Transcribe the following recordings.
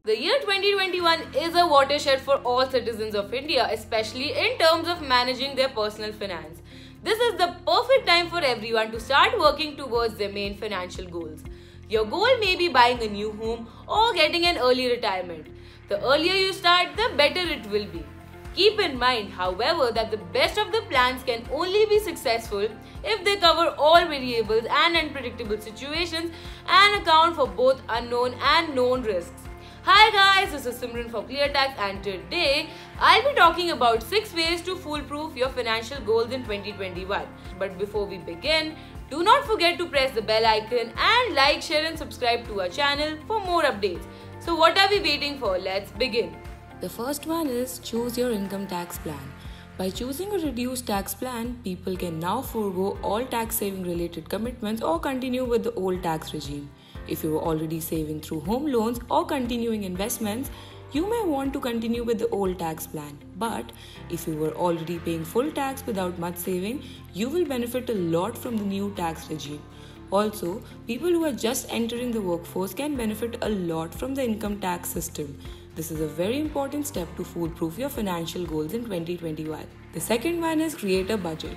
The year 2021 is a watershed for all citizens of India, especially in terms of managing their personal finance. This is the perfect time for everyone to start working towards their main financial goals. Your goal may be buying a new home or getting an early retirement. The earlier you start, the better it will be. Keep in mind, however, that the best of the plans can only be successful if they cover all variables and unpredictable situations and account for both unknown and known risks. Hi guys, this is Simran for ClearTax, and today I'll be talking about 6 ways to foolproof your financial goals in 2021. But before we begin, do not forget to press the bell icon and like, share and subscribe to our channel for more updates. So what are we waiting for? Let's begin. The first one is choose your income tax plan. By choosing a reduced tax plan, people can now forego all tax saving related commitments or continue with the old tax regime. If you were already saving through home loans or continuing investments, you may want to continue with the old tax plan. But if you were already paying full tax without much saving, you will benefit a lot from the new tax regime. Also, people who are just entering the workforce can benefit a lot from the income tax system. This is a very important step to foolproof your financial goals in 2021. The second one is create a budget.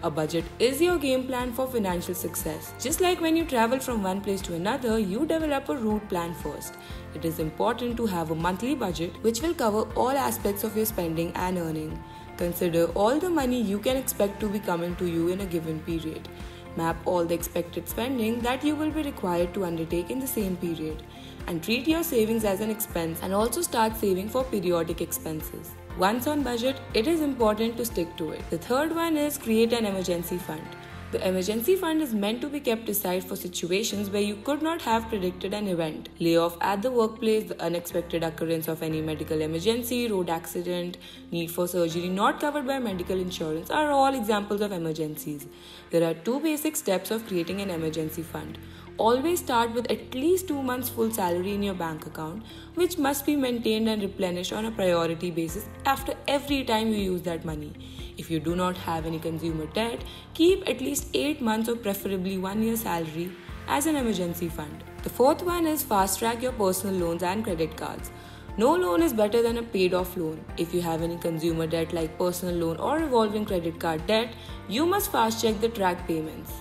A budget is your game plan for financial success. Just like when you travel from one place to another, you develop a route plan first. It is important to have a monthly budget which will cover all aspects of your spending and earning. Consider all the money you can expect to be coming to you in a given period. Map all the expected spending that you will be required to undertake in the same period, and treat your savings as an expense and also start saving for periodic expenses. Once on budget, it is important to stick to it. The third one is create an emergency fund. The emergency fund is meant to be kept aside for situations where you could not have predicted an event. Layoff at the workplace, the unexpected occurrence of any medical emergency, road accident, need for surgery not covered by medical insurance are all examples of emergencies. There are 2 basic steps of creating an emergency fund. Always start with at least 2 months full salary in your bank account, which must be maintained and replenished on a priority basis after every time you use that money. If you do not have any consumer debt, keep at least 8 months or preferably 1 year's salary as an emergency fund. The fourth one is fast track your personal loans and credit cards. No loan is better than a paid off loan. If you have any consumer debt like personal loan or revolving credit card debt, you must fast check the track payments.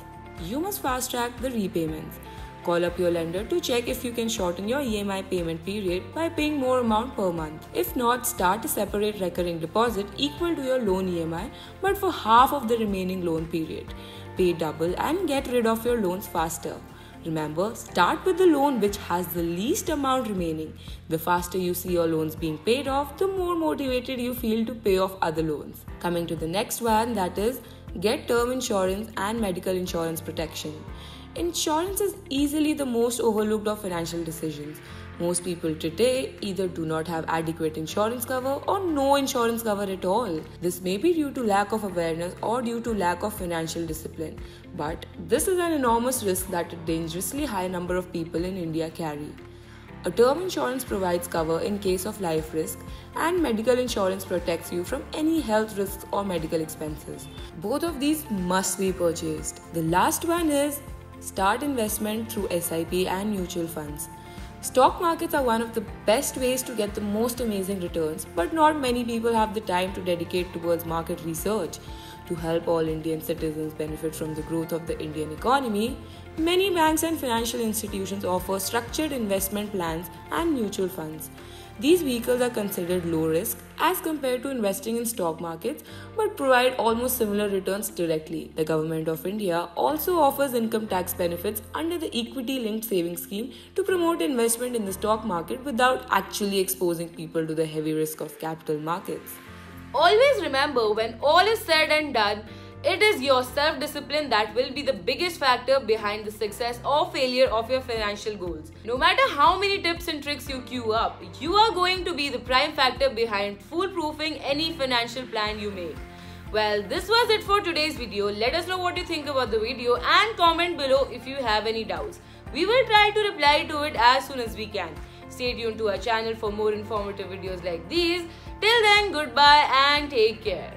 You must fast track the repayments. Call up your lender to check if you can shorten your EMI payment period by paying more amount per month. If not, start a separate recurring deposit equal to your loan EMI but for half of the remaining loan period. Pay double and get rid of your loans faster. Remember, start with the loan which has the least amount remaining. The faster you see your loans being paid off, the more motivated you feel to pay off other loans. Coming to the next one, that is, get term insurance and medical insurance protection. Insurance is easily the most overlooked of financial decisions. Most people today either do not have adequate insurance cover or no insurance cover at all. This may be due to lack of awareness or due to lack of financial discipline. But this is an enormous risk that a dangerously high number of people in India carry. A term insurance provides cover in case of life risk, and medical insurance protects you from any health risks or medical expenses. Both of these must be purchased. The last one is start investment through SIP and mutual funds. Stock markets are one of the best ways to get the most amazing returns, but not many people have the time to dedicate towards market research. To help all Indian citizens benefit from the growth of the Indian economy, many banks and financial institutions offer structured investment plans and mutual funds. These vehicles are considered low risk as compared to investing in stock markets but provide almost similar returns directly. The Government of India also offers income tax benefits under the equity linked savings scheme to promote investment in the stock market without actually exposing people to the heavy risk of capital markets. Always remember, when all is said and done, it is your self-discipline that will be the biggest factor behind the success or failure of your financial goals. No matter how many tips and tricks you queue up, you are going to be the prime factor behind foolproofing any financial plan you make. Well, this was it for today's video. Let us know what you think about the video and comment below if you have any doubts. We will try to reply to it as soon as we can. Stay tuned to our channel for more informative videos like these. Till then, goodbye and take care.